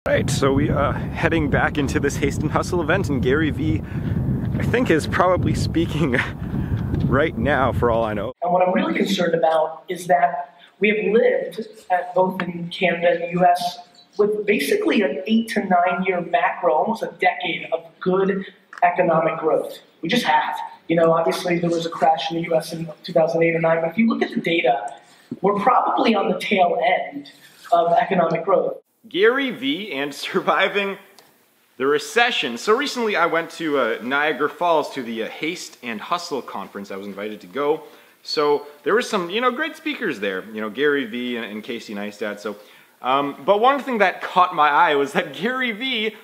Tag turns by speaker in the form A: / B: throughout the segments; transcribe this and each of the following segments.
A: Right, so we are heading back into this Haste and Hustle event, and Gary Vee, I think, is probably speaking right now, for all I know.
B: And what I'm really concerned about is that we have lived, both in Canada and the US, with basically an 8 to 9 year macro, almost a decade of good economic growth. We just have. You know, obviously there was a crash in the US in 2008 or 9, but if you look at the data, we're probably on the tail end of economic growth.
A: Gary Vee and surviving the recession. So recently I went to Niagara Falls to the Haste and Hustle conference. I was invited to go. So there were some, great speakers there. Gary Vee and Casey Neistat. So, but one thing that caught my eye was that Gary Vee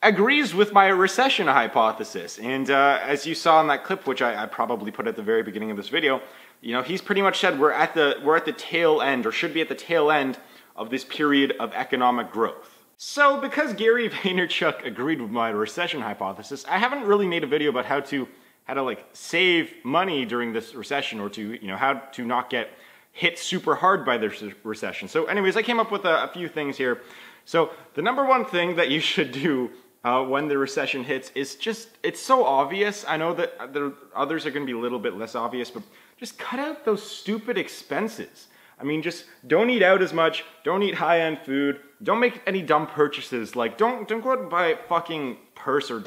A: agrees with my recession hypothesis. And as you saw in that clip, which I probably put at the very beginning of this video, he's pretty much said we're at the tail end, or should be at the tail end, of this period of economic growth. So because Gary Vaynerchuk agreed with my recession hypothesis, I haven't really made a video about how to like save money during this recession, or to how to not get hit super hard by this recession. So anyways, I came up with a few things here. So the number one thing that you should do when the recession hits is it's so obvious. I know that the others are going to be a little bit less obvious, but just cut out those stupid expenses. I mean, just don't eat out as much, don't eat high-end food, don't make any dumb purchases, like don't go out and buy a fucking purse or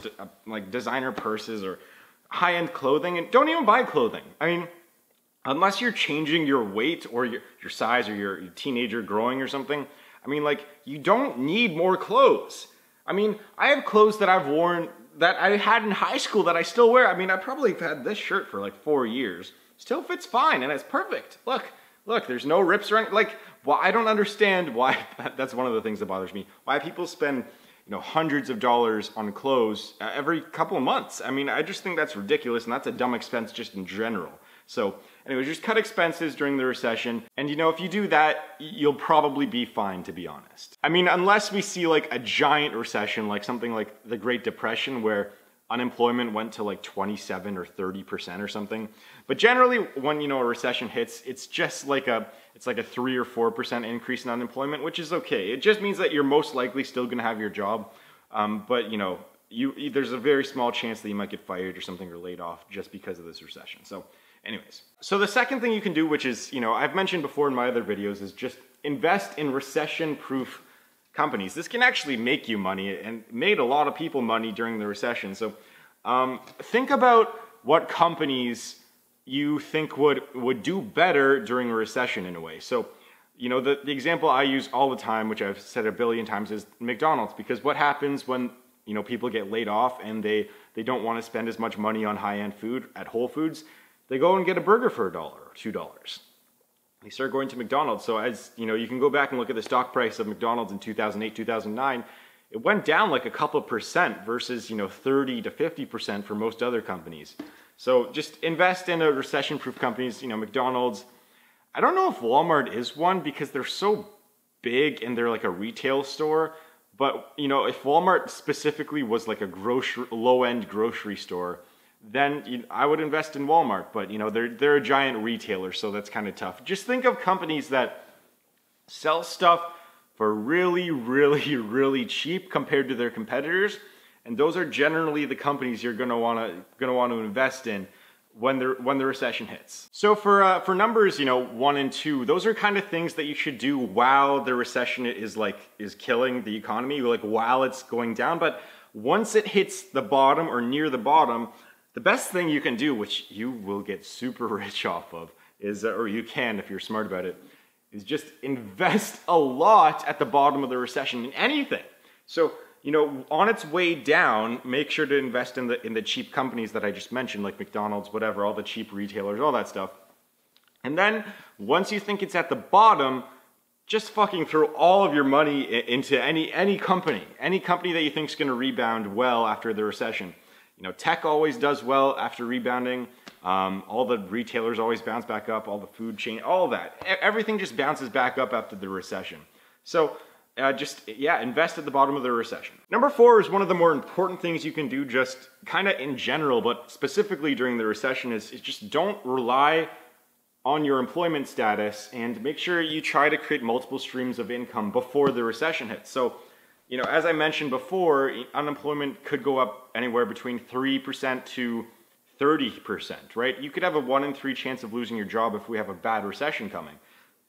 A: like designer purses or high-end clothing, and don't even buy clothing. I mean, unless you're changing your weight or your size, or you're a teenager growing or something, I mean, like, you don't need more clothes. I mean, I have clothes that I've worn that I had in high school that I still wear. I mean, I probably have had this shirt for like 4 years. Still fits fine, and it's perfect. Look, there's no rips or anything. Like, well, I don't understand why, that's one of the things that bothers me, why people spend, hundreds of dollars on clothes every couple of months. I mean, I just think that's ridiculous, and that's a dumb expense just in general. So, anyways, just cut expenses during the recession, and if you do that, you'll probably be fine, to be honest. I mean, unless we see like a giant recession, like something like the Great Depression, where unemployment went to like 27 or 30% or something. But generally, when a recession hits, it's just like a 3 or 4% increase in unemployment, which is okay. It just means that you're most likely still going to have your job, but there's a very small chance that you might get fired or something, or laid off, just because of this recession. So anyways, so the second thing you can do, which is I've mentioned before in my other videos, is just invest in recession-proof companies. This can actually make you money, and made a lot of people money during the recession. So think about what companies you think would do better during a recession, in a way. So the example I use all the time, which I've said a billion times, is McDonald's. Because what happens when people get laid off and they don't want to spend as much money on high-end food at Whole Foods? They go and get a burger for $1 or $2. They start going to McDonald's. So as you can go back and look at the stock price of McDonald's in 2008, 2009. It went down like a couple % versus 30 to 50% for most other companies. So just invest in a recession-proof companies. McDonald's. I don't know if Walmart is one, because they're so big and they're like a retail store. But if Walmart specifically was like a low-end grocery store, then I would invest in Walmart. But they're a giant retailer, so that's kind of tough. Just think of companies that sell stuff for really, really, really cheap compared to their competitors, and those are generally the companies you're gonna want to invest in when the recession hits. So for numbers 1 and 2, those are kind of things that you should do while the recession is killing the economy, like while it's going down. But once it hits the bottom or near the bottom, the best thing you can do, which you will get super rich off of, is, or you can if you're smart about it, is just invest a lot at the bottom of the recession in anything. So, on its way down, make sure to invest in the cheap companies that I just mentioned, like McDonald's, whatever, all the cheap retailers, all that stuff. And then, once you think it's at the bottom, just fucking throw all of your money into any company that you think is going to rebound well after the recession. Tech always does well after rebounding. All the retailers always bounce back up. All the food chain, all that. Everything just bounces back up after the recession. So invest at the bottom of the recession. Number 4 is one of the more important things you can do, just kind of in general, but specifically during the recession, is just don't rely on your employment status, and make sure you try to create multiple streams of income before the recession hits. So, as I mentioned before, unemployment could go up anywhere between 3% to 30%, right? You could have a 1 in 3 chance of losing your job if we have a bad recession coming.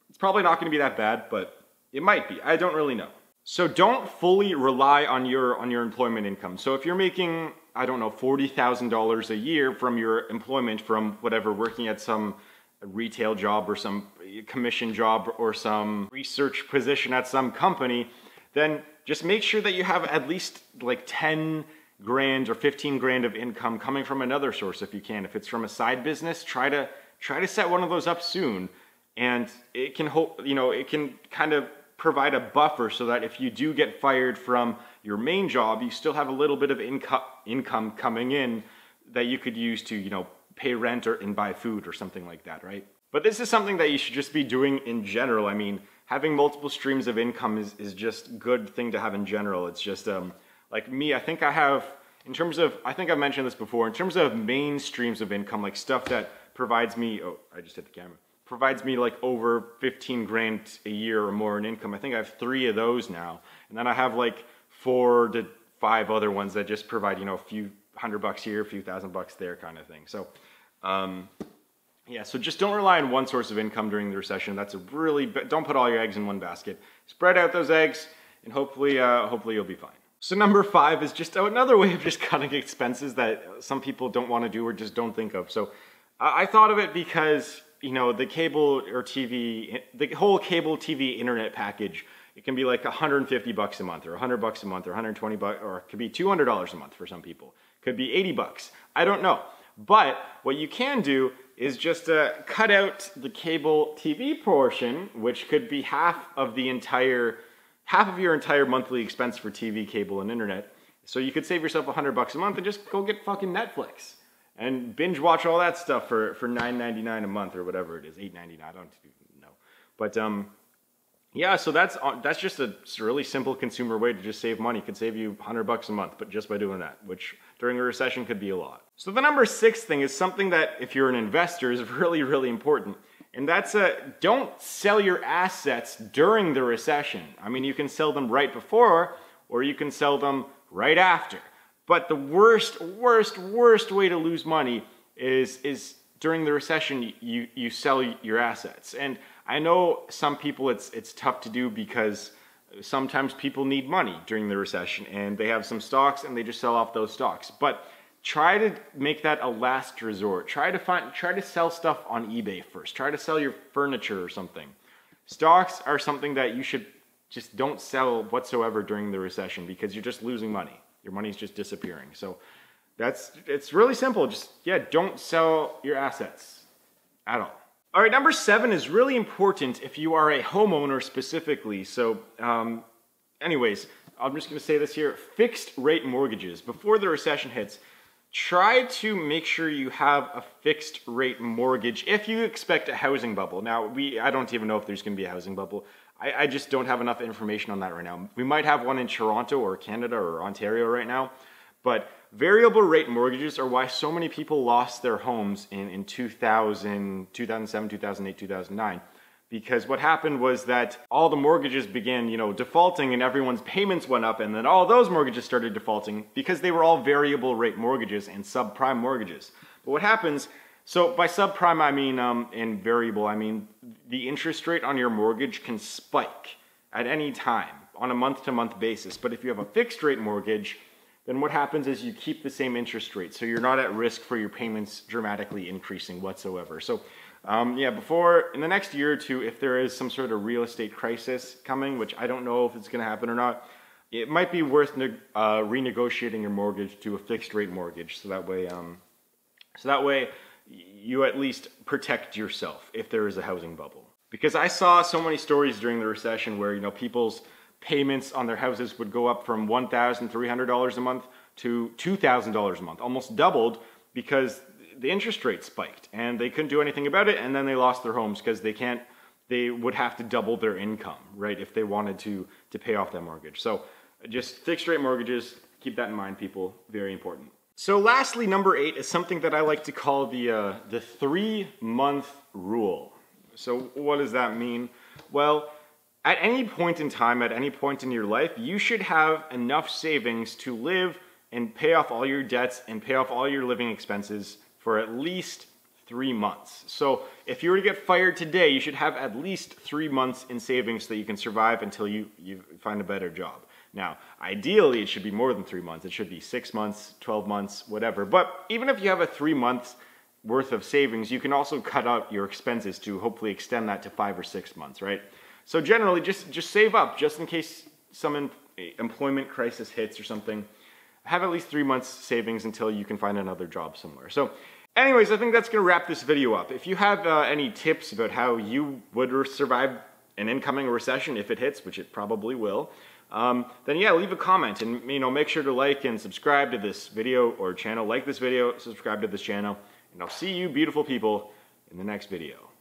A: It's probably not going to be that bad, but it might be. I don't really know. So don't fully rely on your employment income. So if you're making, I don't know, $40,000 a year from your employment from whatever, working at some retail job or some commission job or some research position at some company, then just make sure that you have at least like 10 grand or 15 grand of income coming from another source if you can. If it's from a side business, try to set one of those up soon, and it can it can kind of provide a buffer so that if you do get fired from your main job, you still have a little bit of income coming in that you could use to, pay rent and buy food or something like that, right? But this is something that you should just be doing in general. I mean, having multiple streams of income is just a good thing to have in general. It's just, like me, I think I think I've mentioned this before, in terms of main streams of income, like stuff that provides me, I just hit the camera, provides me like over 15 grand a year or more in income. I think I have 3 of those now. And then I have like 4 to 5 other ones that just provide, a few $100 here, a few $1,000 there kind of thing. So, yeah, so just don't rely on one source of income during the recession. Don't put all your eggs in one basket. Spread out those eggs, and hopefully you'll be fine. So number 5 is just another way of just cutting expenses that some people don't want to do or just don't think of. So I thought of it because, the cable or TV, the whole cable TV internet package, it can be like $150 a month or $100 a month or $120, or it could be $200 a month for some people. It could be $80. I don't know. But what you can do is just cut out the cable TV portion, which could be half of your entire monthly expense for TV, cable, and internet. So you could save yourself $100 a month and just go get fucking Netflix and binge watch all that stuff for $9.99 a month or whatever it is, $8.99. I don't know, but yeah. So that's just a really simple consumer way to just save money. It could save you $100 a month, but just by doing that, which during a recession could be a lot. So the number 6 thing is something that, if you're an investor, is really, really important. And that's don't sell your assets during the recession. I mean, you can sell them right before, or you can sell them right after. But the worst way to lose money is during the recession, you sell your assets. And I know some people it's tough to do because sometimes people need money during the recession and they have some stocks and they just sell off those stocks. But try to make that a last resort. Try to sell stuff on eBay first. Try to sell your furniture or something. Stocks are something that you should just don't sell whatsoever during the recession because you're just losing money. Your money's just disappearing. So it's really simple. Just, don't sell your assets at all. All right, number 7 is really important if you are a homeowner specifically. So anyways, I'm just going to say this here. Fixed rate mortgages. Before the recession hits, try to make sure you have a fixed rate mortgage if you expect a housing bubble. Now, I don't even know if there's going to be a housing bubble. I just don't have enough information on that right now. We might have one in Toronto or Canada or Ontario right now, but variable rate mortgages are why so many people lost their homes in 2007, 2008, 2009. Because what happened was that all the mortgages began, defaulting, and everyone's payments went up, and then all those mortgages started defaulting because they were all variable rate mortgages and subprime mortgages. But what happens, so by subprime I mean, and variable I mean, the interest rate on your mortgage can spike at any time on a month-to-month basis. But if you have a fixed rate mortgage, then what happens is you keep the same interest rate, so you're not at risk for your payments dramatically increasing whatsoever. So in the next year or two, if there is some sort of real estate crisis coming, which I don't know if it's going to happen or not, it might be worth renegotiating your mortgage to a fixed rate mortgage, so that way you at least protect yourself if there is a housing bubble. Because I saw so many stories during the recession where people's payments on their houses would go up from $1,300 a month to $2,000 a month, almost doubled, because the interest rate spiked and they couldn't do anything about it, and then they lost their homes because they would have to double their income, right, if they wanted to pay off that mortgage. So just fixed rate mortgages, keep that in mind, people, very important. So lastly, number 8 is something that I like to call the 3-month rule. So what does that mean? Well, at any point in time, at any point in your life, you should have enough savings to live and pay off all your debts and pay off all your living expenses for at least 3 months. So if you were to get fired today, you should have at least 3 months in savings so that you can survive until you find a better job. Now, ideally, it should be more than 3 months. It should be 6 months, 12 months, whatever. But even if you have a 3 months worth of savings, you can also cut out your expenses to hopefully extend that to 5 or 6 months, right? So generally, just save up, just in case some employment crisis hits or something. Have at least 3 months savings until you can find another job somewhere. So anyways, I think that's going to wrap this video up. If you have any tips about how you would survive an incoming recession if it hits, which it probably will, then yeah, leave a comment and make sure to like and subscribe to this video or channel. Like this video, subscribe to this channel, and I'll see you beautiful people in the next video.